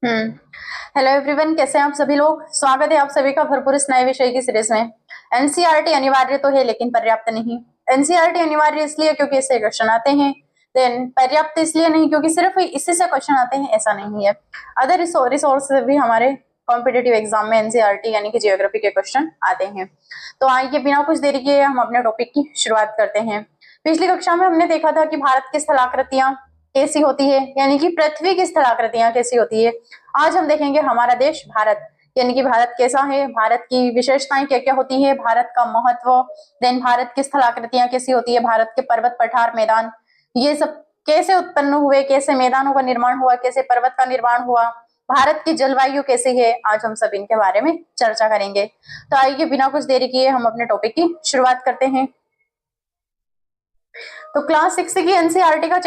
हम्म। Hello everyone, कैसे हैं आप सभी लोग। स्वागत है आप सभी का भरपूर इस नए विषय की सीरीज में। एनसीईआरटी अनिवार्य तो है लेकिन पर्याप्त नहीं। एनसीईआरटी अनिवार्य इसलिए क्योंकि इससे क्वेश्चन आते हैं, देन पर्याप्त इसलिए नहीं क्योंकि सिर्फ इसी से क्वेश्चन आते हैं, ऐसा नहीं है। अदर रिसोर्स भी हमारे कॉम्पिटेटिव एग्जाम में एनसीईआरटी यानी कि जियोग्राफी के क्वेश्चन आते हैं। तो आइए बिना कुछ देरी किए हम अपने टॉपिक की शुरुआत करते हैं। पिछली कक्षा में हमने देखा था कि भारत की स्थलाकृतियां कैसी होती है, यानी कि पृथ्वी की स्थलाकृतियां कैसी होती है। आज हम देखेंगे हमारा देश भारत, यानी कि भारत कैसा है, भारत की विशेषताएं क्या क्या होती है, भारत का महत्व, देन भारत की स्थलाकृतियां कैसी होती है, भारत के पर्वत पठार मैदान ये सब कैसे उत्पन्न हुए, कैसे मैदानों का निर्माण हुआ, कैसे पर्वत का निर्माण हुआ, भारत की जलवायु कैसी है, आज हम सब इनके बारे में चर्चा करेंगे। तो आइए बिना कुछ देरी किए हम अपने टॉपिक की शुरुआत करते हैं। तो क्लास 6 की एनसीईआरटी का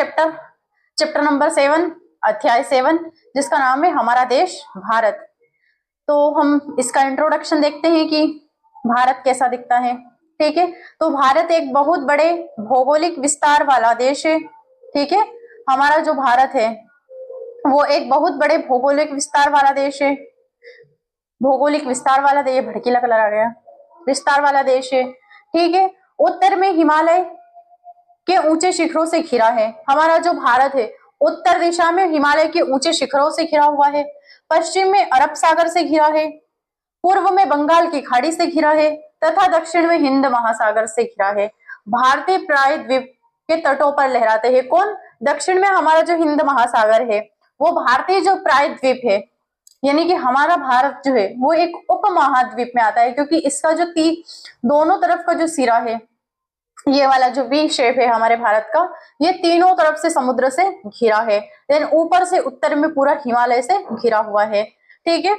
चैप्टर नंबर 7, अध्याय 7, जिसका नाम है हमारा देश भारत। तो हम इसका इंट्रोडक्शन देखते हैं कि भारत कैसा दिखता है। ठीक है, तो भारत एक बहुत बड़े भौगोलिक विस्तार वाला देश है। ठीक है, हमारा जो भारत है वो एक बहुत बड़े भौगोलिक विस्तार वाला देश है। भौगोलिक विस्तार वाला देश, भड़कीला कलर आ गया, विस्तार वाला देश है। ठीक है, उत्तर में हिमालय के ऊंचे शिखरों से घिरा है। हमारा जो भारत है उत्तर दिशा में हिमालय के ऊंचे शिखरों से घिरा हुआ है, पश्चिम में अरब सागर से घिरा है, पूर्व में बंगाल की खाड़ी से घिरा है तथा दक्षिण में हिंद महासागर से घिरा है। भारतीय प्रायद्वीप के तटों पर लहराते हैं कौन? दक्षिण में हमारा जो हिंद महासागर है वो भारतीय जो प्रायद्वीप है, यानी कि हमारा भारत जो है वो एक उपमहाद्वीप में आता है, क्योंकि इसका जो दोनों तरफ का जो सिरा है, ये वाला जो वी शेप है हमारे भारत का, ये तीनों तरफ से समुद्र से घिरा है। देन ऊपर से उत्तर में पूरा हिमालय से घिरा हुआ है। ठीक है,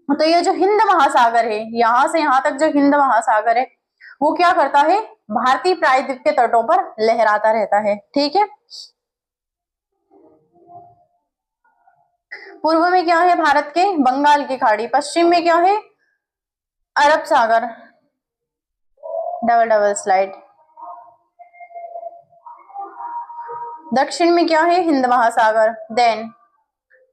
तो ये जो हिंद महासागर है, यहां से यहां तक जो हिंद महासागर है वो क्या करता है, भारतीय प्रायद्वीप के तटों पर लहराता रहता है। ठीक है, पूर्व में क्या है भारत के, बंगाल की खाड़ी, पश्चिम में क्या है, अरब सागर, डबल डबल स्लाइड, दक्षिण में क्या है, हिंद महासागर। देन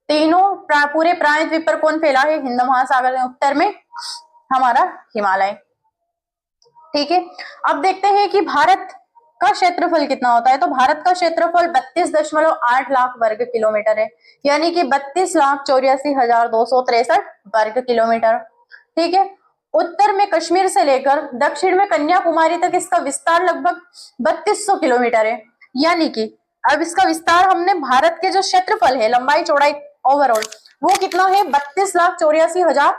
तीनों पूरे प्रायद्वीप पर कौन फैला है, हिंद महासागर। उत्तर में हमारा हिमालय। ठीक है, अब देखते हैं कि भारत का क्षेत्रफल कितना होता है। तो भारत का क्षेत्रफल 32.8 लाख वर्ग किलोमीटर है, यानी कि 32,84,263 वर्ग किलोमीटर। ठीक है, उत्तर में कश्मीर से लेकर दक्षिण में कन्याकुमारी तक इसका विस्तार लगभग 3200 किलोमीटर है। यानी कि अब इसका विस्तार हमने भारत के जो क्षेत्रफल है, लंबाई चौड़ाई ओवरऑल, वो कितना है, 32,84,000।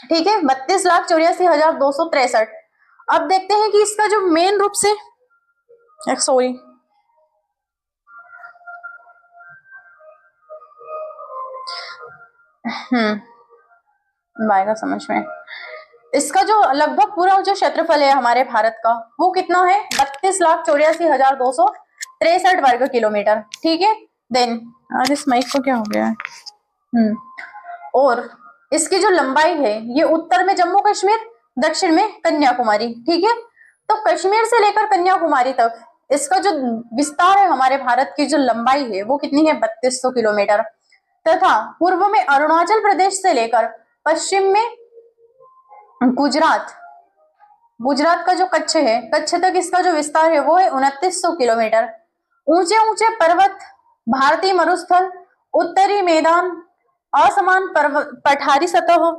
ठीक है, 32,84,263। अब देखते हैं कि इसका जो मेन रूप से सॉरी आएगा समझ में। इसका जो लगभग पूरा जो क्षेत्रफल है हमारे भारत का वो कितना है, 32,84,263 वर्ग किलोमीटर। ठीक है, देन आज इस माइक को क्या हो गया है। और इसकी जो लंबाई है, ये उत्तर में जम्मू कश्मीर, दक्षिण में कन्याकुमारी। ठीक है, तो कश्मीर से लेकर कन्याकुमारी तक इसका जो विस्तार है, हमारे भारत की जो लंबाई है वो कितनी है, 3200 किलोमीटर। तथा पूर्व में अरुणाचल प्रदेश से लेकर पश्चिम में गुजरात, गुजरात का जो कच्छ है, कच्छ तक इसका जो विस्तार है वो है 2900 किलोमीटर। ऊंचे ऊंचे पर्वत, भारतीय मरुस्थल, उत्तरी मैदान, असमान पठारी सतह,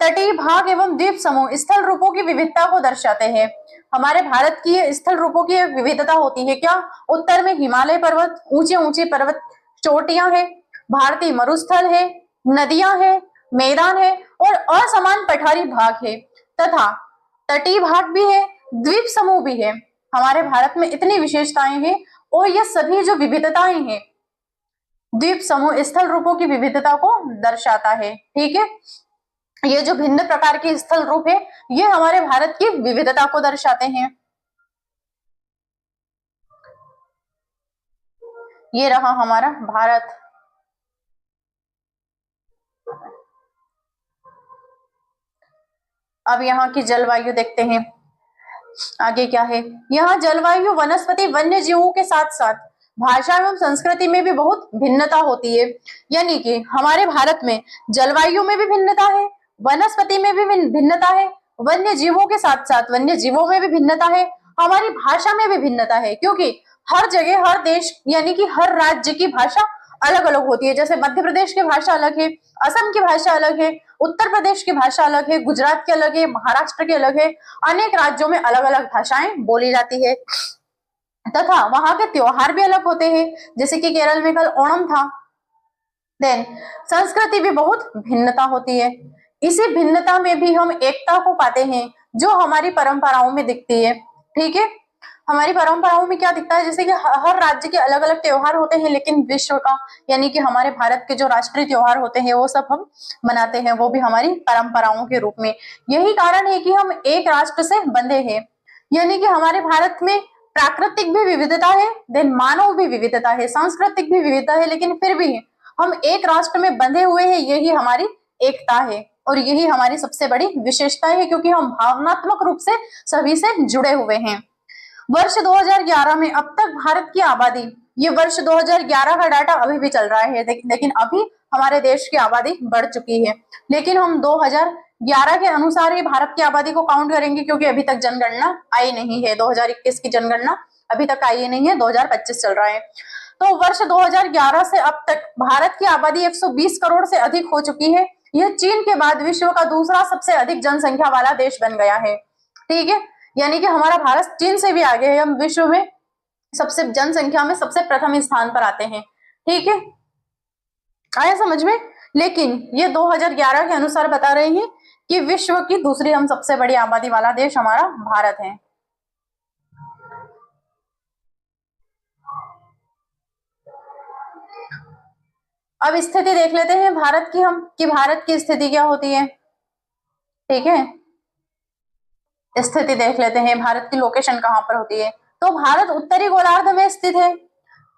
तटीय भाग एवं द्वीप समूह स्थल रूपों की विविधता को दर्शाते हैं। हमारे भारत की स्थल रूपों की विविधता होती है क्या, उत्तर में हिमालय पर्वत, ऊंचे ऊंचे पर्वत चोटियां है, भारतीय मरुस्थल है, नदियां है, मैदान है और असमान पठारी भाग है तथा तटीय भाग भी है, द्वीप समूह भी है। हमारे भारत में इतनी विशेषताएं हैं और ये सभी जो विविधताएं हैं, द्वीप समूह स्थल रूपों की विविधता को दर्शाता है। ठीक है, ये जो भिन्न प्रकार के स्थल रूप है ये हमारे भारत की विविधता को दर्शाते हैं। ये रहा हमारा भारत। अब यहाँ की जलवायु देखते हैं आगे क्या है। यहाँ जलवायु वनस्पति वन्य जीवों के साथ साथ भाषा एवं संस्कृति में भी बहुत भिन्नता होती है। यानी कि हमारे भारत में जलवायु में भी भिन्नता है, वनस्पति में भी भिन्नता है, वन्य जीवों के साथ साथ वन्य जीवों में भी भिन्नता है, हमारी भाषा में भी भिन्नता है, क्योंकि हर जगह हर देश यानी कि हर राज्य की भाषा अलग अलग होती है। जैसे मध्य प्रदेश की भाषा अलग है, असम की भाषा अलग है, उत्तर प्रदेश की भाषा अलग है, गुजरात की अलग है, महाराष्ट्र की अलग है। अनेक राज्यों में अलग अलग भाषाएं बोली जाती है तथा वहां के त्योहार भी अलग होते हैं। जैसे कि केरल में कल ओणम था। देन संस्कृति भी बहुत भिन्नता होती है। इसी भिन्नता में भी हम एकता को पाते हैं जो हमारी परंपराओं में दिखती है। ठीक है, हमारी परंपराओं में क्या दिखता है, जैसे कि हर राज्य के अलग अलग त्योहार होते हैं, लेकिन विश्व का यानी कि हमारे भारत के जो राष्ट्रीय त्योहार होते हैं वो सब हम मनाते हैं, वो भी हमारी परंपराओं के रूप में। यही कारण है कि हम एक राष्ट्र से बंधे हैं। यानी कि हमारे भारत में प्राकृतिक भी विविधता है, देन मानव भी विविधता है, सांस्कृतिक भी विविधता है, लेकिन फिर भी हम एक राष्ट्र में बंधे हुए हैं। यही हमारी एकता है और यही हमारी सबसे बड़ी विशेषता है, क्योंकि हम भावनात्मक रूप से सभी से जुड़े हुए हैं। वर्ष 2011 में अब तक भारत की आबादी, ये वर्ष 2011 का डाटा अभी भी चल रहा है, लेकिन अभी हमारे देश की आबादी बढ़ चुकी है। लेकिन हम 2011 के अनुसार ही भारत की आबादी को काउंट करेंगे, क्योंकि अभी तक जनगणना आई नहीं है। 2021 की जनगणना अभी तक आई नहीं है, 2025 चल रहा है। तो वर्ष 2011 से अब तक भारत की आबादी 120 करोड़ से अधिक हो चुकी है। यह चीन के बाद विश्व का दूसरा सबसे अधिक जनसंख्या वाला देश बन गया है। ठीक है, यानी कि हमारा भारत चीन से भी आगे है, हम विश्व में सबसे जनसंख्या में सबसे प्रथम स्थान पर आते हैं। ठीक है, आया समझ में। लेकिन ये 2011 के अनुसार बता रहे हैं कि विश्व की दूसरी हम सबसे बड़ी आबादी वाला देश हमारा भारत है। अब स्थिति देख लेते हैं भारत की हम, कि भारत की स्थिति क्या होती है। ठीक है, स्थिति देख लेते हैं भारत की लोकेशन कहां पर होती है। तो भारत उत्तरी गोलार्ध में स्थित है।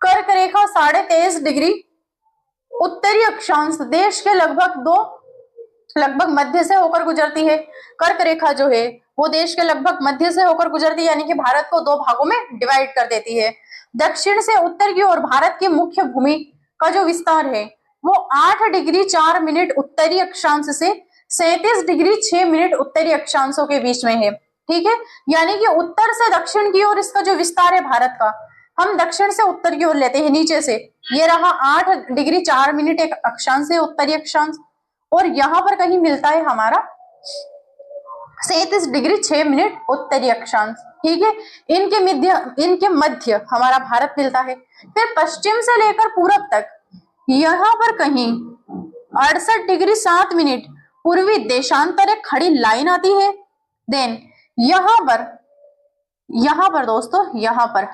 कर्क रेखा 23.5 डिग्री उत्तरी अक्षांश देश के लगभग मध्य से होकर गुजरती है। कर्क रेखा जो है वो देश के लगभग मध्य से होकर गुजरती है, यानी कि भारत को दो भागों में डिवाइड कर देती है। दक्षिण से उत्तर की ओर भारत की मुख्य भूमि का जो विस्तार है वो 8 डिग्री 4 मिनट उत्तरी अक्षांश से 37 डिग्री 6 मिनट उत्तरी अक्षांशों के बीच में है। ठीक है, यानी कि उत्तर से दक्षिण की ओर इसका जो विस्तार है भारत का, हम दक्षिण से उत्तर की ओर लेते हैं नीचे से, ये रहा 8 डिग्री 4 मिनट एक अक्षांश है उत्तरी अक्षांश, और यहां पर कहीं मिलता है हमारा 37 डिग्री 6 मिनट उत्तरी अक्षांश। ठीक है, इनके मध्य हमारा भारत मिलता है। फिर पश्चिम से लेकर पूरब तक यहां पर कहीं 68 डिग्री 7 मिनट पूर्वी देशांतर एक खड़ी लाइन आती है। देन यहां पर दोस्तों, यहां पर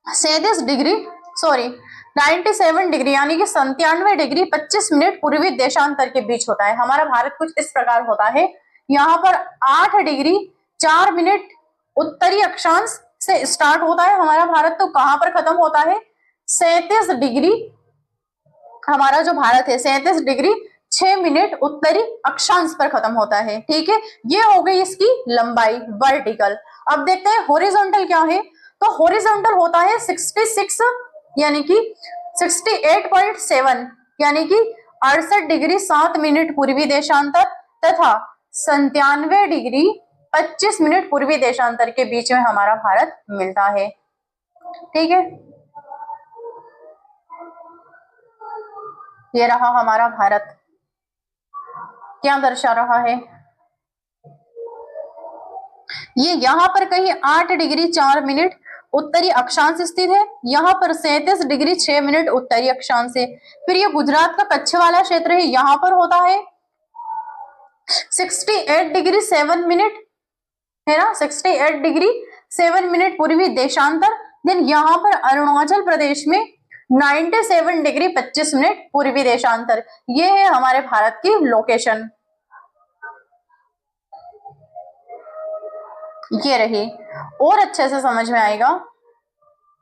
37 डिग्री 97 डिग्री यानी कि 97 डिग्री 25 मिनट पूर्वी देशांतर के बीच होता है। हमारा भारत कुछ इस प्रकार होता है। यहाँ पर 8 डिग्री 4 मिनट उत्तरी अक्षांश से स्टार्ट होता है हमारा भारत, तो कहां पर खत्म होता है, 37 डिग्री, हमारा जो भारत है 37 डिग्री 6 मिनट उत्तरी अक्षांश पर खत्म होता है। ठीक है, ये हो गई इसकी लंबाई वर्टिकल। अब देखते हैं हॉरिजॉन्टल क्या है। तो हॉरिजॉन्टल होता है 66 यानी कि 68.7 यानी कि 68 डिग्री 7 मिनट पूर्वी देशांतर तथा 97 डिग्री 25 मिनट पूर्वी देशांतर के बीच में हमारा भारत मिलता है। ठीक है, ये रहा हमारा भारत। क्या दर्शा रहा है, ये यहाँ पर कहीं 8 डिग्री 4 मिनट उत्तरी अक्षांश स्थित है, यहाँ पर 37 डिग्री 6 मिनट उत्तरी अक्षांश है। फिर ये गुजरात का कच्छ वाला क्षेत्र है, यहाँ पर होता है 68 डिग्री 7 मिनट, है ना, 68 डिग्री 7 मिनट पूर्वी देशांतर। देन यहाँ पर अरुणाचल प्रदेश में 97 डिग्री 25 मिनट पूर्वी देशांतर। ये है हमारे भारत की लोकेशन। ये रही, और अच्छे से समझ में आएगा,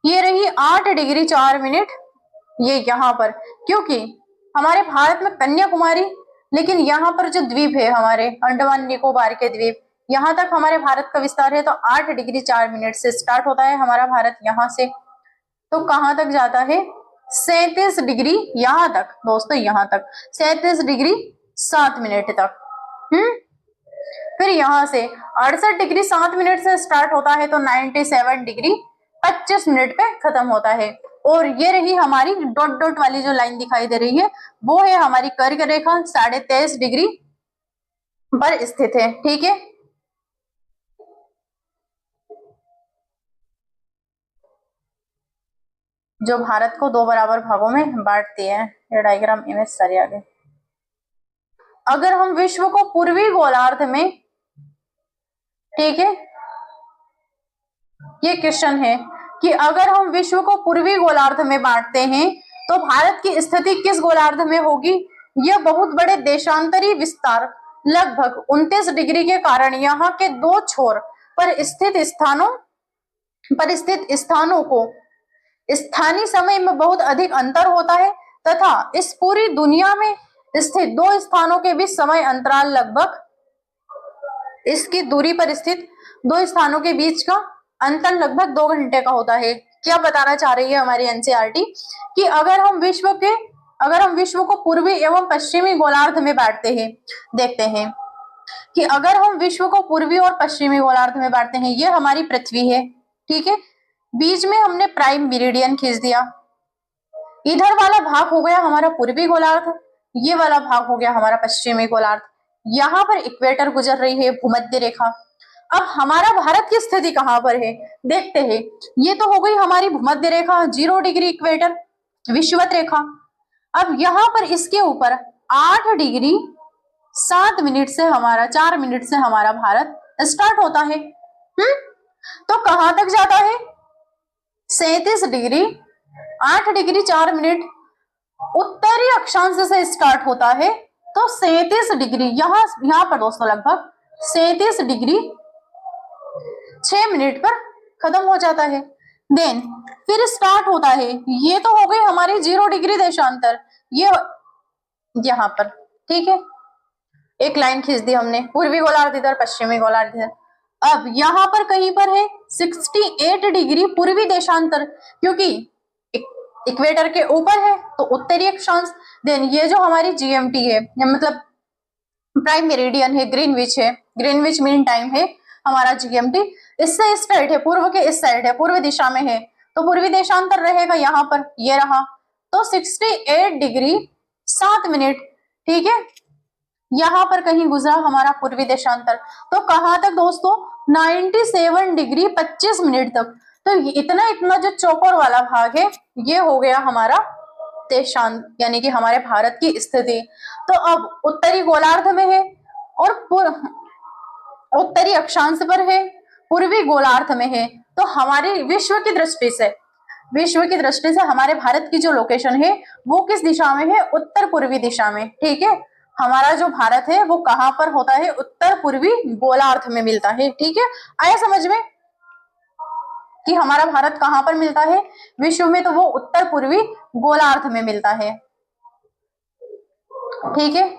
ये रही 8 डिग्री 4 मिनट, ये यहाँ पर, क्योंकि हमारे भारत में कन्याकुमारी, लेकिन यहाँ पर जो द्वीप है हमारे अंडमान निकोबार के द्वीप, यहाँ तक हमारे भारत का विस्तार है। तो 8 डिग्री 4 मिनट से स्टार्ट होता है हमारा भारत यहाँ से। तो कहां तक जाता है? 37 डिग्री, यहां तक दोस्तों, यहां तक 37 डिग्री 7 मिनट तक। फिर यहां से 68 डिग्री 7 मिनट से स्टार्ट होता है तो 97 डिग्री 25 मिनट पे खत्म होता है। और ये रही हमारी डॉट डॉट वाली जो लाइन दिखाई दे रही है, वो है हमारी कर्क रेखा 23.5 डिग्री पर स्थित है। ठीक है, जो भारत को दो बराबर भागों में बांटती है। ये डायग्राम इमेज सारी आगे। अगर हम विश्व को पूर्वी गोलार्ध में, ठीक है, ये क्वेश्चन है कि अगर हम विश्व को पूर्वी गोलार्ध में बांटते हैं तो भारत की स्थिति किस गोलार्ध में होगी? यह बहुत बड़े देशांतरी विस्तार लगभग 29 डिग्री के कारण यहाँ के दो छोर पर स्थित स्थानों को स्थानीय समय में बहुत अधिक अंतर होता है तथा इस पूरी दुनिया में स्थित दो स्थानों के बीच समय अंतराल लगभग, इसकी दूरी पर स्थित दो स्थानों के बीच का अंतर लगभग 2 घंटे का होता है। क्या बताना चाह रही है हमारी एनसीईआरटी कि अगर हम विश्व को पूर्वी एवं पश्चिमी गोलार्ध में बांटते हैं, देखते हैं कि अगर हम विश्व को पूर्वी और पश्चिमी गोलार्ध में बांटते हैं, ये हमारी पृथ्वी है, ठीक है, बीच में हमने प्राइम मेरिडियन खींच दिया, इधर वाला भाग हो गया हमारा पूर्वी गोलार्ध, ये वाला भाग हो गया हमारा पश्चिमी गोलार्ध। यहाँ पर इक्वेटर गुजर रही है, भूमध्य रेखा। अब हमारा भारत की स्थिति कहां पर है देखते हैं। ये तो हो गई हमारी भूमध्य रेखा, 0 डिग्री इक्वेटर, विषुवत रेखा। अब यहाँ पर इसके ऊपर 8 डिग्री 7 मिनट से हमारा 4 मिनट से हमारा भारत स्टार्ट होता है। तो कहां तक जाता है? 37 डिग्री 8 डिग्री 4 मिनट उत्तरी अक्षांश से स्टार्ट होता है तो 37 डिग्री यहाँ पर दोस्तों लगभग 37 डिग्री 6 मिनट पर खत्म हो जाता है। देन फिर स्टार्ट होता है, ये तो हो गई हमारी 0 डिग्री देशांतर, ये यहाँ पर, ठीक है, एक लाइन खींच दी हमने, पूर्वी गोलार्ध इधर, पश्चिमी गोलार्ध इधर। अब यहाँ पर कहीं पर है 68 डिग्री पूर्वी देशांतर, क्योंकि इक्वेटर के ऊपर है तो उत्तरी अक्षांश। देन ये जो हमारी जीएमटी है, मतलब प्राइम मेरिडियन है, ग्रीनविच है, ग्रीनविच मीन टाइम है हमारा जीएमटी, इससे स्ट्रेट है, पूर्व के इस साइड है, पूर्व दिशा में है, तो पूर्वी देशांतर रहेगा यहाँ पर, ये रहा, तो 68 डिग्री 7 मिनट, ठीक है, यहाँ पर कहीं गुजरा हमारा पूर्वी देशांतर। तो कहां तक दोस्तों? 97 डिग्री 25 मिनट तक। तो इतना जो चौकोर वाला भाग है, ये हो गया हमारा देशांत, यानी कि हमारे भारत की स्थिति। तो अब उत्तरी गोलार्ध में है और उत्तरी अक्षांश पर है, पूर्वी गोलार्ध में है। तो हमारी विश्व की दृष्टि से हमारे भारत की जो लोकेशन है वो किस दिशा में है? उत्तर पूर्वी दिशा में, ठीक है। हमारा जो भारत है वो कहां पर होता है? उत्तर पूर्वी गोलार्ध में मिलता है, ठीक है। आया समझ में कि हमारा भारत कहां पर मिलता है विश्व में? तो वो उत्तर पूर्वी गोलार्ध में मिलता है, ठीक है।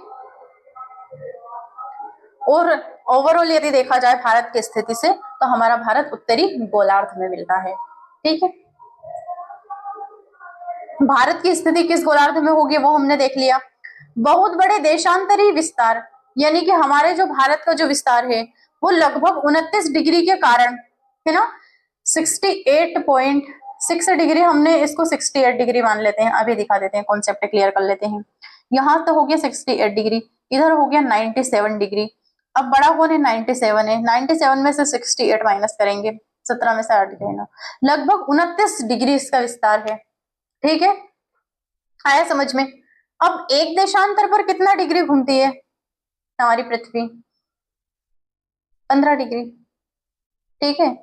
और ओवरऑल यदि देखा जाए भारत की स्थिति से तो हमारा भारत उत्तरी गोलार्ध में मिलता है, ठीक है। भारत की स्थिति किस गोलार्ध में होगी वो हमने देख लिया। बहुत बड़े देशांतरी विस्तार, यानी कि हमारे जो भारत का जो विस्तार है वो लगभग 29 डिग्री के कारण, है ना, 68.6 डिग्री, हमने इसको 68 डिग्री मान लेते हैं, अभी दिखा देते हैं, कॉन्सेप्ट क्लियर कर लेते हैं। यहाँ तो हो गया 68 डिग्री, इधर हो गया 97 डिग्री। अब बड़ा कौन है? 97 है, 97 में से 68 माइनस करेंगे, 17 में से 8 देना, लगभग 29 डिग्री इसका विस्तार है, ठीक है। आया समझ में? अब एक देशांतर पर कितना डिग्री घूमती है हमारी पृथ्वी? 15 डिग्री, ठीक है।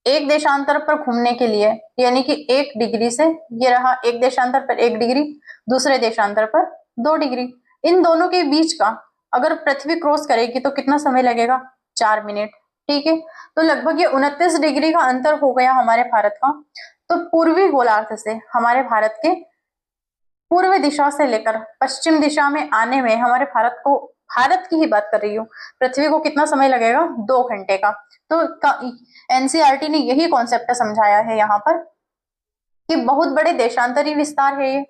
एक देशांतर पर घूमने के लिए, यानी कि 1 डिग्री से, ये रहा एक देशांतर पर 1 डिग्री, दूसरे देशांतर पर 2 डिग्री, इन दोनों के बीच का अगर पृथ्वी क्रॉस करेगी तो कितना समय लगेगा? 4 मिनट, ठीक है। तो लगभग ये 29 डिग्री का अंतर हो गया हमारे भारत का। तो पूर्वी गोलार्ध से हमारे भारत के पूर्व दिशा से लेकर पश्चिम दिशा में आने में हमारे भारत की ही बात कर रही हूँ, पृथ्वी को कितना समय लगेगा? 2 घंटे का। तो एनसीईआरटी ने यही कॉन्सेप्ट समझाया है यहाँ पर कि बहुत बड़े देशांतरी विस्तार है ये।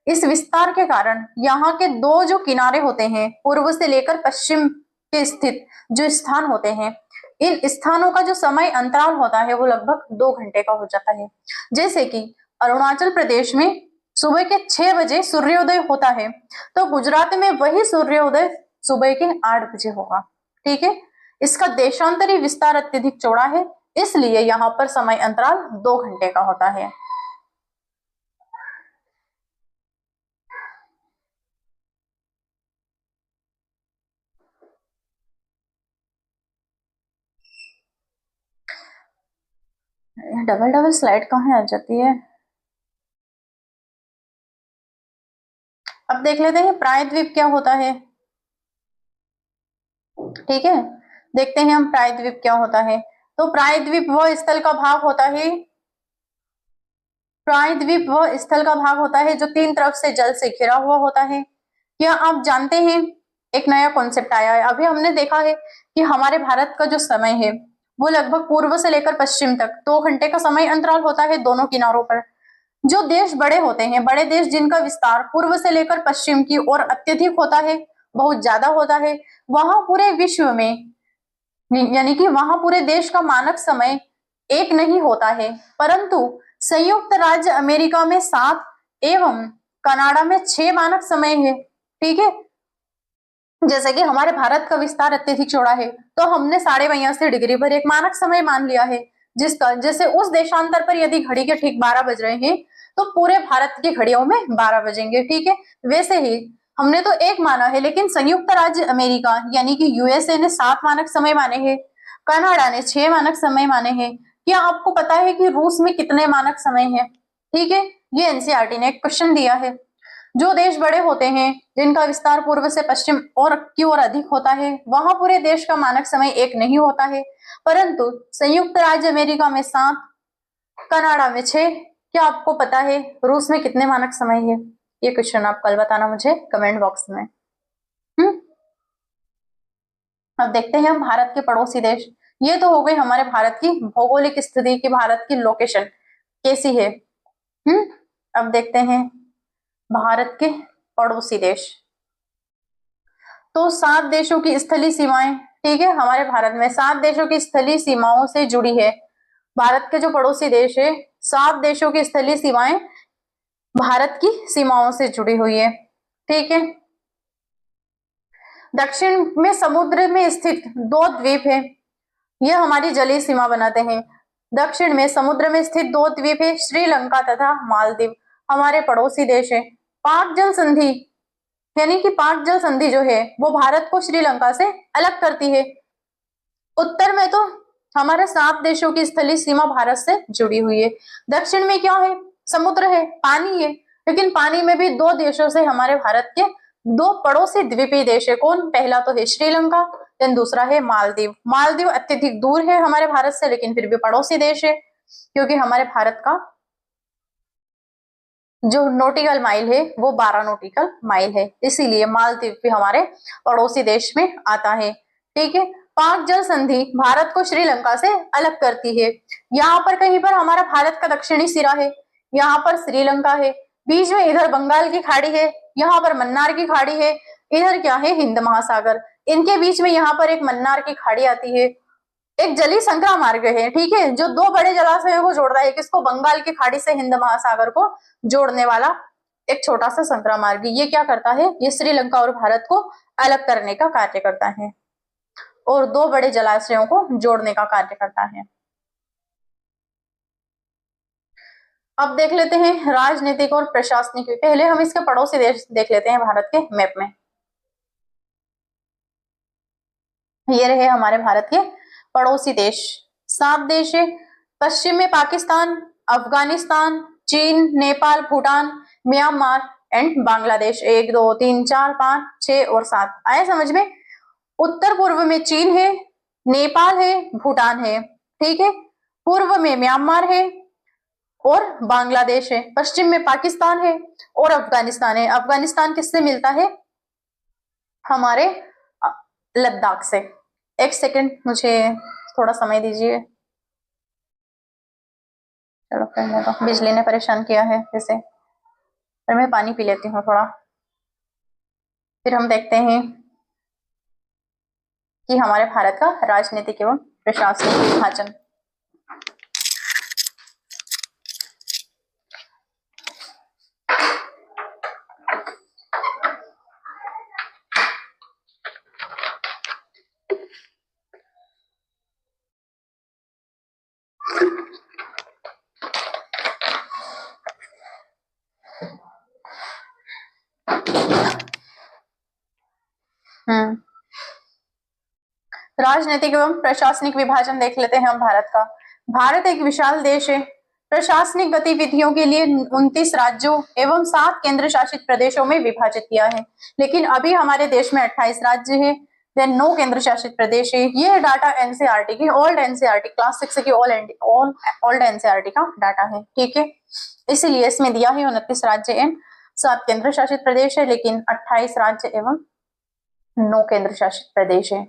इस विस्तार के कारण यहाँ के दो जो किनारे होते हैं, पूर्व से लेकर पश्चिम के स्थित जो स्थान होते हैं, इन स्थानों का जो समय अंतराल होता है वो लगभग 2 घंटे का हो जाता है। जैसे कि अरुणाचल प्रदेश में सुबह के 6 बजे सूर्योदय होता है, तो गुजरात में वही सूर्योदय सुबह के 8 बजे होगा। ठीक है, इसका देशांतरी विस्तार अत्यधिक चौड़ा है, इसलिए यहाँ पर समय अंतराल 2 घंटे का होता है। डबल डबल स्लाइड कहाँ आ जाती है। अब देख लेते हैं प्रायद्वीप क्या होता है। ठीक है, देखते हैं हम प्रायद्वीप क्या होता है। तो प्रायद्वीप वह स्थल का भाग होता है, प्रायद्वीप वह स्थल का भाग होता है जो 3 तरफ से जल से घिरा हुआ होता है। क्या आप जानते हैं एक नया कॉन्सेप्ट आया है। अभी हमने देखा है कि हमारे भारत का जो समय है वो लगभग पूर्व से लेकर पश्चिम तक 2 घंटे का समय अंतराल होता है दोनों किनारों पर। जो देश बड़े होते हैं, बड़े देश जिनका विस्तार पूर्व से लेकर पश्चिम की ओर अत्यधिक होता है, बहुत ज्यादा होता है, वहां पूरे विश्व में, यानी कि वहां पूरे देश का मानक समय एक नहीं होता है, परंतु संयुक्त राज्य अमेरिका में 7 एवं कनाडा में 6 मानक समय है। ठीक है, जैसे कि हमारे भारत का विस्तार अत्यधिक चौड़ा है, तो हमने 82.82 पर एक मानक समय मान लिया है, जिसका जैसे उस देशांतर पर यदि घड़ी के ठीक 12 बज रहे हैं तो पूरे भारत की घड़ियों में 12 बजेंगे। ठीक है, वैसे ही हमने तो एक माना है, लेकिन संयुक्त राज्य अमेरिका यानी कि यूएसए ने 7 मानक समय माने हैं, कनाडा ने 6 मानक समय माने हैं। क्या आपको पता है कि रूस में कितने मानक समय है? ठीक है, ये एनसीईआरटी ने एक क्वेश्चन दिया है। जो देश बड़े होते हैं, जिनका विस्तार पूर्व से पश्चिम और की ओर अधिक होता है, वहां पूरे देश का मानक समय एक नहीं होता है, परंतु संयुक्त राज्य अमेरिका में 7, कनाडा में 6। क्या आपको पता है रूस में कितने मानक समय है? ये क्वेश्चन आप कल बताना मुझे कमेंट बॉक्स में। अब देखते हैं हम भारत के पड़ोसी देश। ये तो हो गई हमारे भारत की भौगोलिक स्थिति की, भारत की लोकेशन कैसी है। अब देखते हैं भारत के पड़ोसी देश। तो 7 देशों की स्थलीय सीमाएं, ठीक है, हमारे भारत में 7 देशों की स्थलीय सीमाओं से जुड़ी है। भारत के जो पड़ोसी देश है, 7 देशों की स्थलीय सीमाएं भारत की सीमाओं से जुड़ी हुई है। ठीक है, दक्षिण में समुद्र में स्थित 2 द्वीप है, यह हमारी जलीय सीमा बनाते हैं। दक्षिण में समुद्र में स्थित 2 द्वीप है, श्रीलंका तथा मालदीव हमारे पड़ोसी देश है। पाक जल संधि, यानी कि पाक जल संधि जो है वो भारत को श्रीलंका से अलग करती है। उत्तर में तो हमारे 7 देशों की स्थलीय सीमा भारत से जुड़ी हुई है। दक्षिण में क्या है? समुद्र है, पानी है, लेकिन पानी में भी 2 देशों से हमारे भारत के 2 पड़ोसी द्वीपीय देश है। कौन? पहला तो है श्रीलंका, देन दूसरा है मालदीव। मालदीव अत्यधिक दूर है हमारे भारत से, लेकिन फिर भी पड़ोसी देश है, क्योंकि हमारे भारत का जो नोटिकल माइल है वो 12 नोटिकल माइल है, इसीलिए मालदीव भी हमारे पड़ोसी देश में आता है। ठीक है, पाक जल संधि भारत को श्रीलंका से अलग करती है। यहाँ पर कहीं पर हमारा भारत का दक्षिणी सिरा है, यहाँ पर श्रीलंका है, बीच में इधर बंगाल की खाड़ी है, यहाँ पर मन्नार की खाड़ी है, इधर क्या है? हिंद महासागर। इनके बीच में यहाँ पर एक मन्नार की खाड़ी आती है। एक जलीय संक्रा मार्ग है, ठीक है, जो 2 बड़े जलाशयों को जोड़ता है, किसको? बंगाल की खाड़ी से हिंद महासागर को जोड़ने वाला एक छोटा सा संक्रा मार्ग। ये क्या करता है? ये श्रीलंका और भारत को अलग करने का कार्य करता है और 2 बड़े जलाशयों को जोड़ने का कार्य करता है। अब देख लेते हैं राजनीतिक और प्रशासनिक। पहले हम इसके पड़ोसी देश देख लेते हैं भारत के मैप में। ये रहे हमारे भारत के पड़ोसी देश, 7 देश है। पश्चिम में पाकिस्तान, अफगानिस्तान, चीन, नेपाल, भूटान, म्यांमार एंड बांग्लादेश। 1 2 3 4 5 6 और 7 आए समझ में। उत्तर पूर्व में चीन है, नेपाल है, भूटान है। ठीक है, पूर्व में म्यांमार है और बांग्लादेश है, पश्चिम में पाकिस्तान है और अफगानिस्तान है। अफगानिस्तान किससे मिलता है? हमारे लद्दाख से। एक सेकंड, मुझे थोड़ा समय दीजिए। चलो करने दो, बिजली ने परेशान किया है जैसे। पर मैं पानी पी लेती हूँ थोड़ा, फिर हम देखते हैं कि हमारे भारत का राजनीतिक एवं प्रशासनिक विभाजन। राजनीतिक एवं प्रशासनिक विभाजन देख लेते हैं हम भारत का। भारत एक विशाल देश है। प्रशासनिक गतिविधियों के लिए 29 राज्यों एवं 7 केंद्र शासित प्रदेशों में विभाजित किया है। लेकिन अभी हमारे देश में 28 राज्य है, देन 9 केंद्र शासित प्रदेश है। ये डाटा एनसीईआरटी की, ओल्ड एनसीईआरटी क्लास 6 की ओल्ड एनसीईआरटी का डाटा है, ठीक है। इसीलिए इसमें दिया है 29 राज्य एवं 7 केंद्र शासित प्रदेश है, लेकिन 28 राज्य एवं 9 केंद्र शासित प्रदेश है।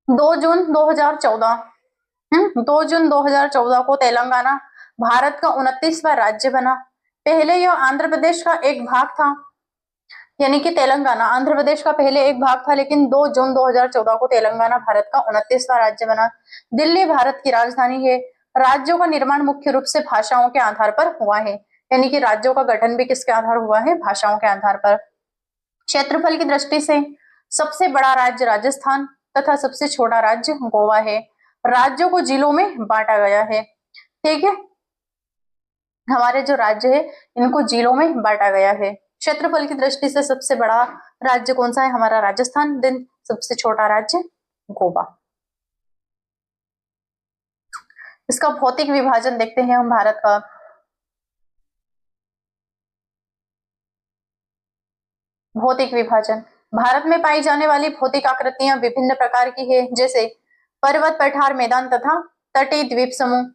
2 जून 2014 2 जून 2014 को तेलंगाना भारत का 29वां राज्य बना। पहले यह आंध्र प्रदेश का एक भाग था, यानी कि तेलंगाना आंध्र प्रदेश का पहले एक भाग था, लेकिन 2 जून 2014 को तेलंगाना भारत का 29वां राज्य बना। दिल्ली भारत की राजधानी है। राज्यों का निर्माण मुख्य रूप से भाषाओं के आधार पर हुआ है, यानी कि राज्यों का गठन भी किसके आधार हुआ है? भाषाओं के आधार पर। क्षेत्रफल की दृष्टि से सबसे बड़ा राज्य राजस्थान तथा सबसे छोटा राज्य गोवा है। राज्यों को जिलों में बांटा गया है, ठीक है। हमारे जो राज्य है इनको जिलों में बांटा गया है। क्षेत्रफल की दृष्टि से सबसे बड़ा राज्य कौन सा है? हमारा राजस्थान। देन सबसे छोटा राज्य गोवा। इसका भौतिक विभाजन देखते हैं हम भारत का। भौतिक विभाजन, भारत में पाई जाने वाली भौतिक आकृतियां विभिन्न प्रकार की है, जैसे पर्वत, पठार, मैदान तथा तटीय द्वीप समूह।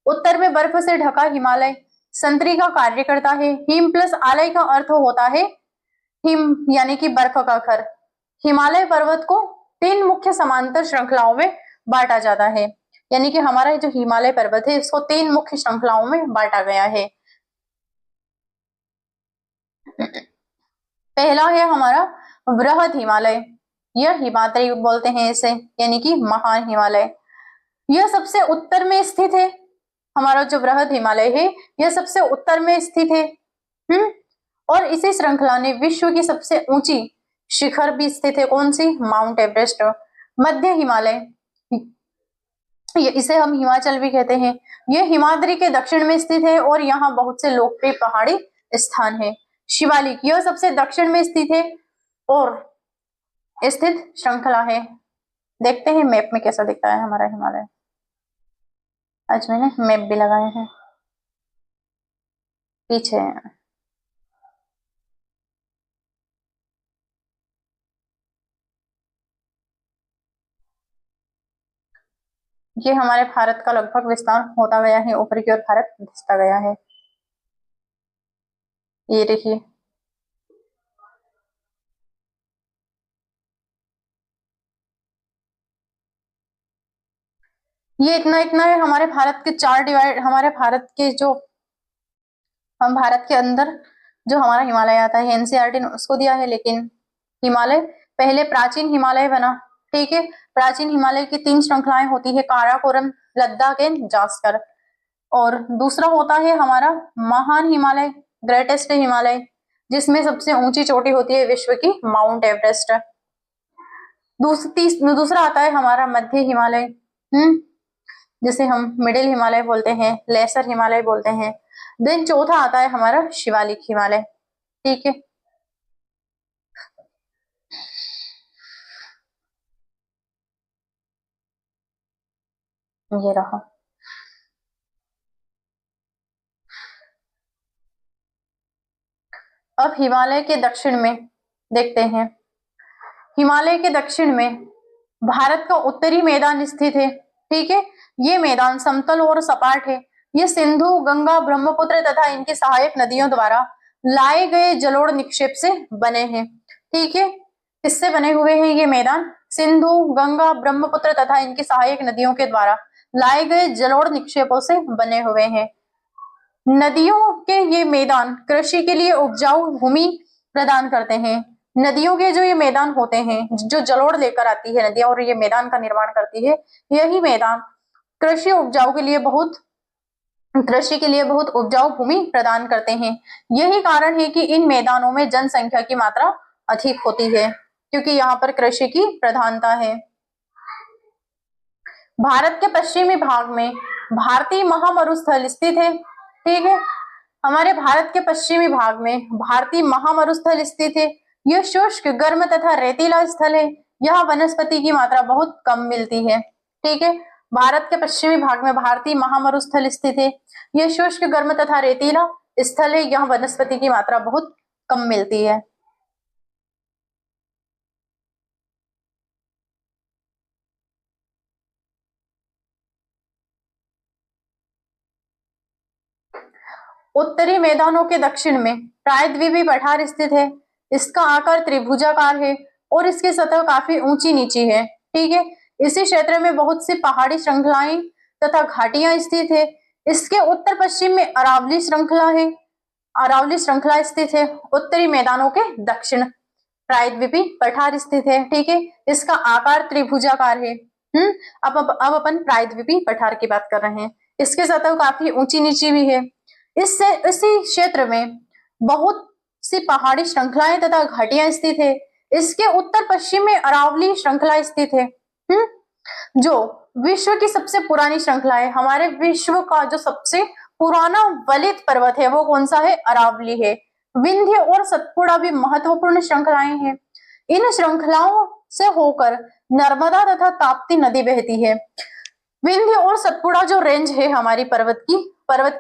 उत्तर में बर्फ से ढका हिमालय संतरी का कार्य करता है। हिम प्लस आलय का अर्थ होता है हिम, यानी कि बर्फ का घर। हिमालय पर्वत को 3 मुख्य समांतर श्रृंखलाओं में बांटा जाता है, यानी कि हमारा जो हिमालय पर्वत है इसको 3 मुख्य श्रृंखलाओं में बांटा गया है। पहला है हमारा वृहद हिमालय, यह हिमाद्री बोलते हैं इसे, यानी कि महान हिमालय। यह सबसे उत्तर में स्थित है। हमारा जो वृहद हिमालय है यह सबसे उत्तर में स्थित है। और इसी श्रृंखला ने विश्व की सबसे ऊंची शिखर भी स्थित है, कौन सी? Mount Everest. मध्य हिमालय, इसे हम हिमाचल भी कहते हैं, यह हिमाद्री के दक्षिण में स्थित है और यहाँ बहुत से लोकप्रिय पहाड़ी स्थान है। शिवालिक, यह सबसे दक्षिण में स्थित है और स्थित श्रृंखला है। देखते हैं मैप में कैसा दिखता है हमारा हिमालय। आज मैंने मैप भी लगाए हैं पीछे। ये हमारे भारत का लगभग विस्तार होता गया है, ऊपर की ओर भारत घिसता गया है। ये देखिए, ये इतना इतना है। हमारे भारत के 4 डिवाइड, हमारे भारत के जो, हम भारत के अंदर जो हमारा हिमालय आता है एनसीईआरटी ने उसको दिया है, लेकिन हिमालय पहले प्राचीन हिमालय बना, ठीक है। प्राचीन हिमालय की 3 श्रृंखलाएं होती है, काराकोरम, लद्दाख एंड जास्कर। और दूसरा होता है हमारा महान हिमालय, ग्रेटेस्ट हिमालय, जिसमें सबसे ऊंची चोटी होती है विश्व की माउंट एवरेस्ट। दूसरा आता है हमारा मध्य हिमालय, जिसे हम मिडिल हिमालय बोलते हैं, लेसर हिमालय बोलते हैं। देन चौथा आता है हमारा शिवालिक हिमालय, ठीक है। ये रहा। अब हिमालय के दक्षिण में देखते हैं। हिमालय के दक्षिण में भारत का उत्तरी मैदान स्थित है, ठीक है। ये मैदान समतल और सपाट है। ये सिंधु, गंगा, ब्रह्मपुत्र तथा इनकी सहायक नदियों द्वारा लाए गए जलोढ़ निक्षेप से बने हैं। ठीक है, किससे बने हुए हैं ये मैदान? सिंधु, गंगा, ब्रह्मपुत्र तथा इनकी सहायक नदियों के द्वारा लाए गए जलोढ़ निक्षेपों से बने हुए हैं। नदियों के ये मैदान कृषि के लिए उपजाऊ भूमि प्रदान करते हैं। नदियों के जो ये मैदान होते हैं, जो जलोढ़ लेकर आती है नदियां और ये मैदान का निर्माण करती है, यही मैदान कृषि के लिए बहुत उपजाऊ भूमि प्रदान करते हैं। यही कारण है कि इन मैदानों में जनसंख्या की मात्रा अधिक होती है, क्योंकि यहाँ पर कृषि की प्रधानता है। भारत के पश्चिमी भाग में भारतीय महामरुस्थल स्थित है। ठीक है, हमारे भारत के पश्चिमी भाग में भारतीय महामरुस्थल स्थित है। यह शुष्क, गर्म तथा रेतीला स्थल है। यहाँ वनस्पति की मात्रा बहुत कम मिलती है। ठीक है, भारत के पश्चिमी भाग में भारतीय महामरुस्थल स्थित है। यह शुष्क, गर्म तथा रेतीला स्थल है। यहाँ वनस्पति की मात्रा बहुत कम मिलती है। उत्तरी मैदानों के दक्षिण में प्रायद्वीपीय पठार स्थित है। इसका आकार त्रिभुजाकार है और इसकी सतह काफी ऊंची नीची है। ठीक है, इसी क्षेत्र में बहुत सी पहाड़ी श्रृंखलाएं तथा घाटियां स्थित है। इसके उत्तर पश्चिम में अरावली श्रृंखला स्थित है। उत्तरी मैदानों के दक्षिण प्रायद्वीपीय पठार स्थित है। ठीक है, इसका आकार त्रिभुजाकार है। अब अपन प्रायद्वीपीय पठार की बात कर रहे हैं। इसकी सतह काफी ऊंची नीची भी है। इसी क्षेत्र में बहुत सी पहाड़ी श्रृंखलाएं तथा घाटियां स्थित है। इसके उत्तर पश्चिम में अरावली श्रृंखला स्थित है, जो विश्व की सबसे पुरानी श्रृंखला है। हमारे विश्व का जो सबसे पुराना वलित पर्वत है वो कौन सा है? अरावली है। विंध्य और सतपुड़ा भी महत्वपूर्ण श्रृंखलाएं हैं। इन श्रृंखलाओं से होकर नर्मदा तथा ताप्ती नदी बहती है। विंध्य और सतपुड़ा जो रेंज है हमारी पर्वत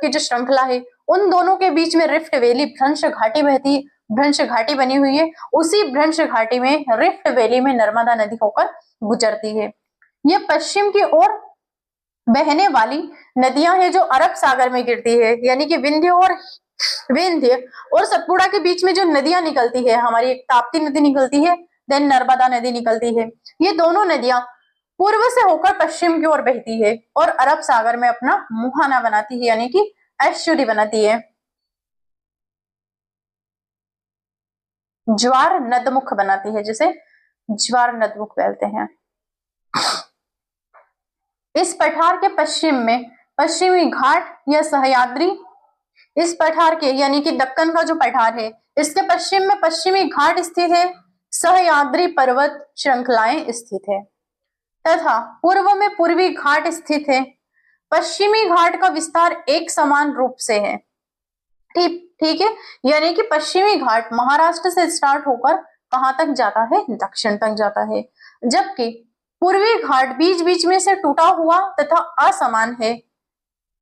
की जो श्रृंखला है, उन दोनों के बीच में रिफ्ट वैली, भ्रंश घाटी बनी हुई है। उसी भ्रंश घाटी में, रिफ्ट वैली में नर्मदा नदी होकर गुजरती है। ये पश्चिम की ओर बहने वाली नदियां हैं जो अरब सागर में गिरती है। यानी कि विंध्य और सतपुड़ा के बीच में जो नदियां निकलती है, हमारी एक ताप्ती नदी निकलती है, देन नर्मदा नदी निकलती है। ये दोनों नदियां पूर्व से होकर पश्चिम की ओर बहती है और अरब सागर में अपना मुहाना बनाती है, यानी कि एस्चुरी बनाती है। ज्वार नदमुख बनाती है, जिसे ज्वार नदमुख बोलते हैं। इस पठार के पश्चिम में पश्चिमी घाट या सह्याद्री, इस पठार के यानी कि दक्कन का जो पठार है, इसके पश्चिम में पश्चिमी घाट स्थित है। सह्याद्री पर्वत श्रृंखलाएं स्थित है तथा पूर्व में पूर्वी घाट स्थित है। पश्चिमी घाट का विस्तार एक समान रूप से है। ठीक है, यानी कि पश्चिमी घाट महाराष्ट्र से स्टार्ट होकर कहां तक जाता है? दक्षिण तक जाता है, जबकि पूर्वी घाट बीच बीच में से टूटा हुआ तथा असमान है।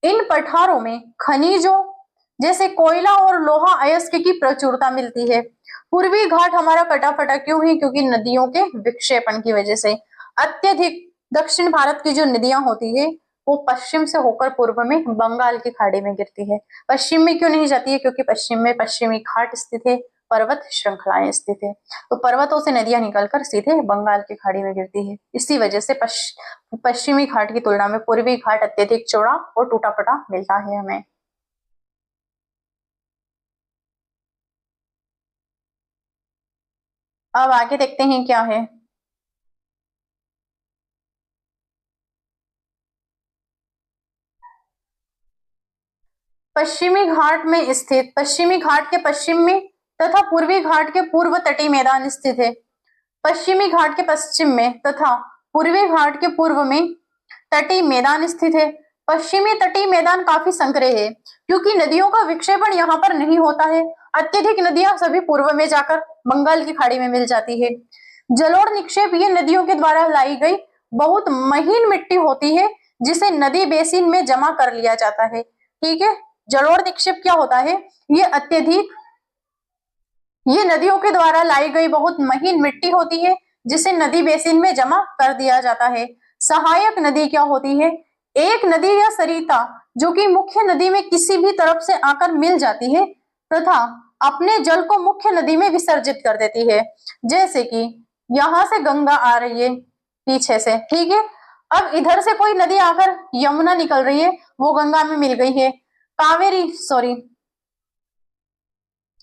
इन पठारों में खनिजों जैसे कोयला और लोहा अयस्क की प्रचुरता मिलती है। पूर्वी घाट हमारा कटा फटा क्यों है? क्योंकि नदियों के विक्षेपण की वजह से। अत्यधिक दक्षिण भारत की जो नदियां होती है वो पश्चिम से होकर पूर्व में बंगाल की खाड़ी में गिरती है। पश्चिम में क्यों नहीं जाती है? क्योंकि पश्चिम में पश्चिमी घाट स्थित है, पर्वत श्रृंखलाएं स्थित है, तो पर्वतों से नदियां निकलकर सीधे बंगाल की खाड़ी में गिरती है। इसी वजह से पश्चिमी घाट की तुलना में पूर्वी घाट अत्यधिक चौड़ा और टूटा फटा मिलता है हमें। अब आगे देखते हैं क्या है। पश्चिमी घाट के पश्चिम में तथा पूर्वी घाट के पूर्व तटीय मैदान स्थित है। पश्चिमी घाट के पश्चिम में तथा पूर्वी घाट के पूर्व में तटीय मैदान स्थित है। पश्चिमी तटीय मैदान काफी संकरे है, क्योंकि नदियों का विक्षेपण यहाँ पर नहीं होता है। अत्यधिक नदियां सभी पूर्व में जाकर बंगाल की खाड़ी में मिल जाती है। जलोढ़ निक्षेप ये नदियों के द्वारा लाई गई बहुत महीन मिट्टी होती है, जिसे नदी बेसिन में जमा कर लिया जाता है। ठीक है, जलोढ़ निक्षेप क्या होता है? ये नदियों के द्वारा लाई गई बहुत महीन मिट्टी होती है, जिसे नदी बेसिन में जमा कर दिया जाता है। सहायक नदी क्या होती है? एक नदी या सरिता जो कि मुख्य नदी में किसी भी तरफ से आकर मिल जाती है तथा अपने जल को मुख्य नदी में विसर्जित कर देती है। जैसे कि यहां से गंगा आ रही है पीछे से, ठीक है। अब इधर से कोई नदी आकर यमुना निकल रही है, वो गंगा में मिल गई है। कावेरी सॉरी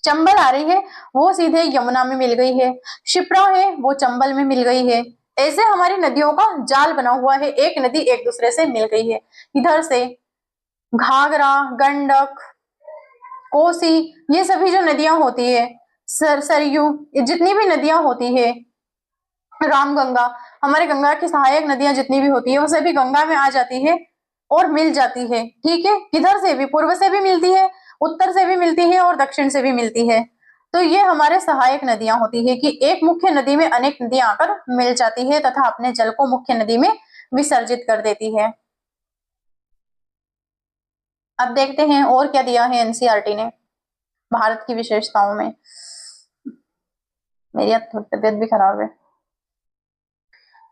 चंबल आ रही है, वो सीधे यमुना में मिल गई है। शिप्रा है, वो चंबल में मिल गई है। ऐसे हमारी नदियों का जाल बना हुआ है, एक नदी एक दूसरे से मिल गई है। इधर से घाघरा, गंडक, कोसी, ये सभी जो नदियां होती है, सरयू, जितनी भी नदियां होती है, रामगंगा, हमारे गंगा की सहायक नदियां जितनी भी होती है वो सभी गंगा में आ जाती है और मिल जाती है, ठीक है। किधर से भी, पूर्व से भी मिलती है, उत्तर से भी मिलती है और दक्षिण से भी मिलती है। तो ये हमारे सहायक नदियां होती है कि एक मुख्य नदी में अनेक नदियां आकर मिल जाती है तथा अपने जल को मुख्य नदी में विसर्जित कर देती है। अब देखते हैं और क्या दिया है एनसीईआरटी ने भारत की विशेषताओं में। मेरी तबीयत भी खराब है।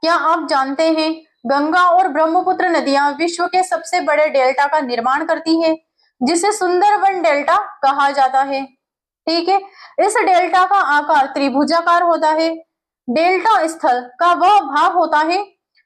क्या आप जानते हैं गंगा और ब्रह्मपुत्र नदियां विश्व के सबसे बड़े डेल्टा का निर्माण करती है, जिसे सुंदरबन डेल्टा कहा जाता है, ठीक है। इस डेल्टा का आकार त्रिभुजाकार होता है। डेल्टा स्थल का वह भाग होता है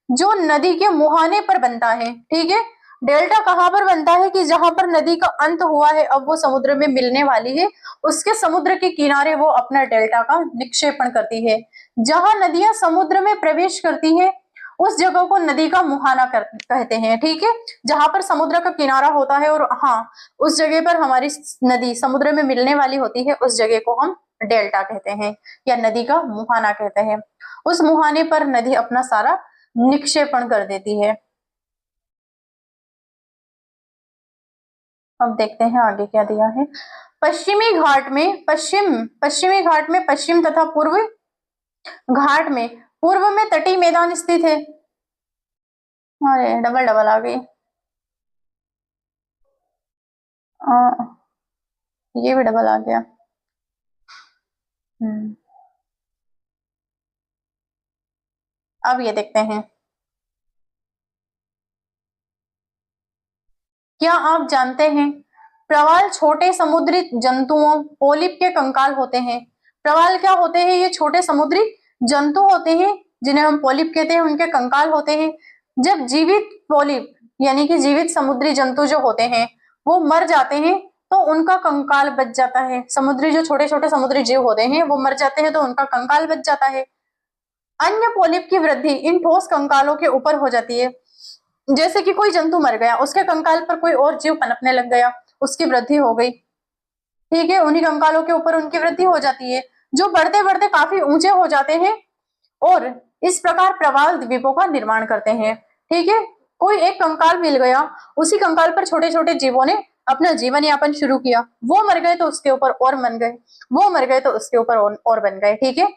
जो नदी के मुहाने पर बनता है, ठीक है। डेल्टा कहां पर बनता है कि जहां पर नदी का अंत हुआ है, अब वो समुद्र में मिलने वाली है, उसके समुद्र के किनारे वो अपना डेल्टा का निक्षेपण करती है। जहां नदियां समुद्र में प्रवेश करती है उस जगह को नदी का मुहाना कहते हैं, ठीक है। जहां पर समुद्र का किनारा होता है और हाँ, उस जगह पर हमारी नदी समुद्र में मिलने वाली होती है, उस जगह को हम डेल्टा कहते हैं या नदी का मुहाना कहते हैं। उस मुहाने पर नदी अपना सारा निक्षेपण कर देती है। अब देखते हैं आगे क्या दिया है। पश्चिमी घाट में पश्चिम तथा पूर्व घाट में पूर्व में तटीय मैदान स्थित है। अरे डबल डबल आ गई, ये भी डबल आ गया। अब ये देखते हैं। क्या आप जानते हैं प्रवाल छोटे समुद्री जंतुओं पोलिप के कंकाल होते हैं। प्रवाल क्या होते हैं, ये छोटे समुद्री जंतु होते हैं जिन्हें हम पोलिप कहते हैं, उनके कंकाल होते हैं। जब जीवित पोलिप यानी कि जीवित समुद्री जंतु जो होते हैं वो मर जाते हैं तो उनका कंकाल बच जाता है। समुद्री जो छोटे छोटे समुद्री जीव होते हैं वो मर जाते हैं तो उनका कंकाल बच जाता है। अन्य पोलिप की वृद्धि इन ठोस कंकालों के ऊपर हो जाती है। जैसे कि कोई जंतु मर गया, उसके कंकाल पर कोई और जीव पनपने लग गया, उसकी वृद्धि हो गई, ठीक है। उन्हीं कंकालों के ऊपर उनकी वृद्धि हो जाती है, जो बढ़ते बढ़ते काफी ऊंचे हो जाते हैं और इस प्रकार प्रवाल द्वीपों का निर्माण करते हैं, ठीक है। कोई एक कंकाल मिल गया, उसी कंकाल पर छोटे छोटे जीवों ने अपना जीवन यापन शुरू किया, वो मर गए तो उसके ऊपर और बन गए, वो मर गए तो उसके ऊपर और बन गए, ठीक है।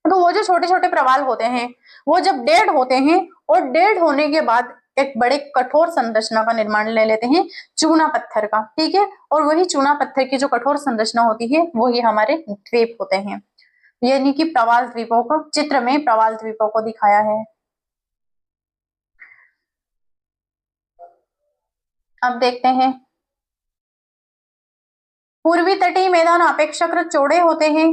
तो वो जो छोटे छोटे प्रवाल होते हैं वो जब डेड होते हैं और डेड होने के बाद एक बड़े कठोर संरचना का निर्माण ले लेते हैं, चूना पत्थर का, ठीक है। और वही चूना पत्थर की जो कठोर संरचना होती है वही हमारे द्वीप होते हैं। यानी कि प्रवाल द्वीपों को चित्र में प्रवाल द्वीपों को दिखाया है। अब देखते हैं। पूर्वी तटीय मैदान अपेक्षाकृत चौड़े होते हैं,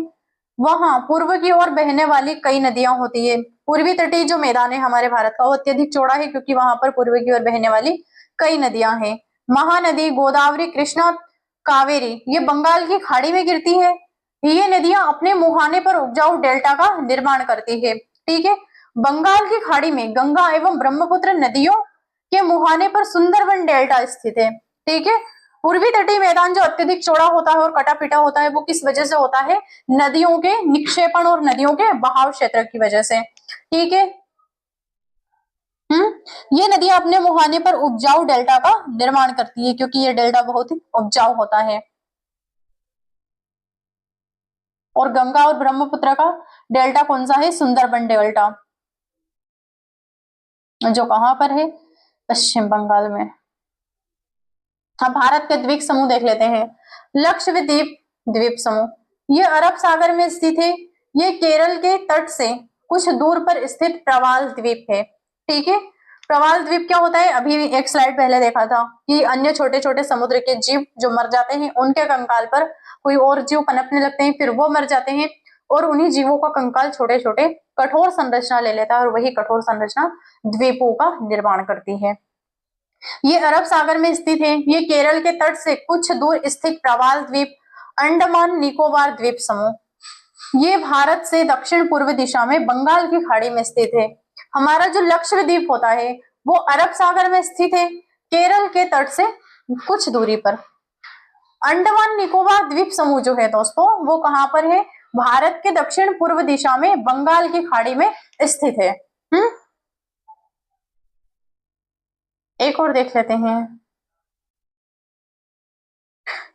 वहां पूर्व की ओर बहने वाली कई नदियां होती है। पूर्वी तटीय जो मैदान है हमारे भारत का वो अत्यधिक चौड़ा है क्योंकि वहां पर पूर्व की ओर बहने वाली कई नदियां हैं। महानदी, गोदावरी, कृष्णा, कावेरी ये बंगाल की खाड़ी में गिरती है। ये नदियां अपने मुहाने पर उपजाऊ डेल्टा का निर्माण करती है, ठीक है। बंगाल की खाड़ी में गंगा एवं ब्रह्मपुत्र नदियों के मुहाने पर सुंदरबन डेल्टा स्थित है, ठीक है। पूर्वी तटीय मैदान जो अत्यधिक चौड़ा होता है और कटा पिटा होता है वो किस वजह से होता है, नदियों के निक्षेपण और नदियों के बहाव क्षेत्र की वजह से, ठीक है। ये नदियां अपने मुहाने पर उपजाऊ डेल्टा का निर्माण करती है क्योंकि ये डेल्टा बहुत ही उपजाऊ होता है। और गंगा और ब्रह्मपुत्र का डेल्टा कौन सा है, सुंदरबन डेल्टा, जो कहां पर है, पश्चिम बंगाल में। हम भारत के द्वीप समूह देख लेते हैं। लक्षद्वीप द्वीप समूह ये अरब सागर में स्थित है। ये केरल के तट से कुछ दूर पर स्थित प्रवाल द्वीप है, ठीक है। प्रवाल द्वीप क्या होता है, अभी एक स्लाइड पहले देखा था कि अन्य छोटे छोटे समुद्र के जीव जो मर जाते हैं उनके कंकाल पर कोई और जीव पनपने लगते हैं, फिर वो मर जाते हैं और उन्हीं जीवों का कंकाल छोटे छोटे कठोर संरचना ले लेता है और वही कठोर संरचना द्वीपों का निर्माण करती है। ये अरब सागर में स्थित है। ये केरल के तट से कुछ दूर स्थित प्रवाल द्वीप अंडमान निकोबार द्वीप समूह ये भारत से दक्षिण पूर्व दिशा में बंगाल की खाड़ी में स्थित है। हमारा जो लक्षद्वीप होता है वो अरब सागर में स्थित है, केरल के तट से कुछ दूरी पर। अंडमान निकोबार द्वीप समूह जो है दोस्तों वो कहां पर है, भारत के दक्षिण पूर्व दिशा में बंगाल की खाड़ी में स्थित है। एक और देख लेते हैं।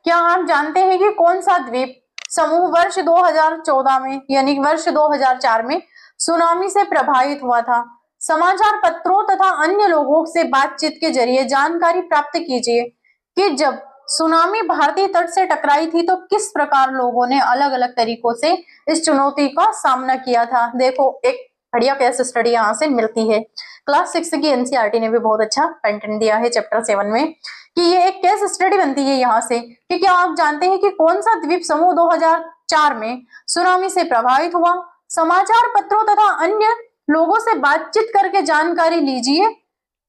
क्या आप जानते हैं कि कौन सा द्वीप समूह वर्ष 2014 में यानी वर्ष 2004 में सुनामी से प्रभावित हुआ था? समाचार पत्रों तथा अन्य लोगों से बातचीत के जरिए जानकारी प्राप्त कीजिए कि जब सुनामी भारतीय तट से टकराई थी तो किस प्रकार लोगों ने अलग अलग तरीकों से इस चुनौती का सामना किया था। देखो एक बढ़िया केस स्टडी यहाँ से मिलती है। क्लास 6 की एनसीईआरटी ने भी बहुत अच्छा कंटेंट दिया है चैप्टर 7 में कि ये एक केस स्टडी बनती है यहाँ से कि क्या आप जानते हैं कि कौन सा द्वीप समूह 2004 में सुनामी से प्रभावित हुआ। समाचार पत्रों तथा अन्य लोगों से बातचीत करके जानकारी लीजिए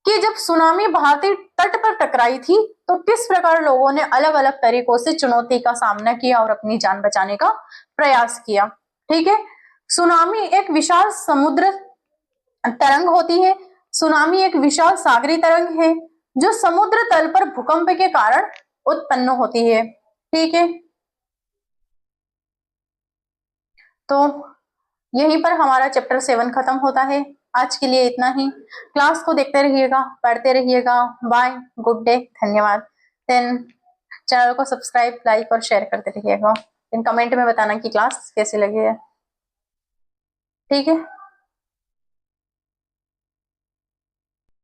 कि जब सुनामी भारतीय तट पर टकराई थी तो किस प्रकार लोगों ने अलग अलग तरीकों से चुनौती का सामना किया और अपनी जान बचाने का प्रयास किया। ठीक है, सुनामी एक विशाल समुद्र तरंग होती है। सुनामी एक विशाल सागरी तरंग है जो समुद्र तल पर भूकंप के कारण उत्पन्न होती है। ठीक है, तो यहीं पर हमारा चैप्टर 7 खत्म होता है। आज के लिए इतना ही। क्लास को देखते रहिएगा, पढ़ते रहिएगा। बाय, गुड डे, धन्यवाद। देन चैनल को सब्सक्राइब, लाइक और शेयर करते रहिएगा। इन कमेंट में बताना कि क्लास कैसी लगी है। ठीक है।